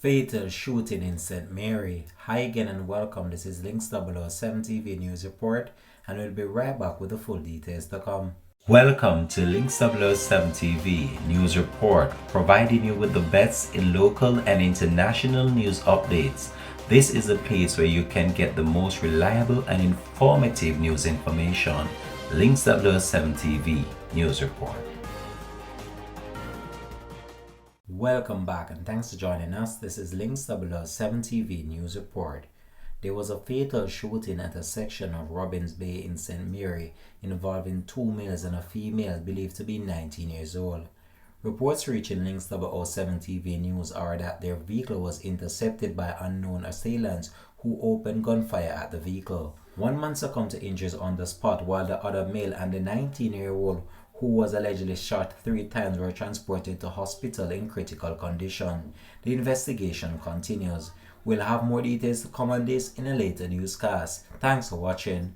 Fatal shooting in St. Mary. Hi again and welcome. This is Links 007 TV News Report, and we'll be right back with the full details to come. Welcome to Links 007 TV News Report, providing you with the best in local and international news updates. This is a place where you can get the most reliable and informative news information. Links 007 TV News Report. Welcome back and thanks for joining us. This is Links 007 TV News Report. There was a fatal shooting at a section of Robbins Bay in St. Mary involving two males and a female believed to be 19 years old. Reports reaching Links 007 TV News are that their vehicle was intercepted by unknown assailants who opened gunfire at the vehicle. One man succumbed to injuries on the spot, while the other male and the 19-year-old who was allegedly shot 3 times were transported to hospital in critical condition. The investigation continues. We'll have more details to come on this in a later newscast. Thanks for watching.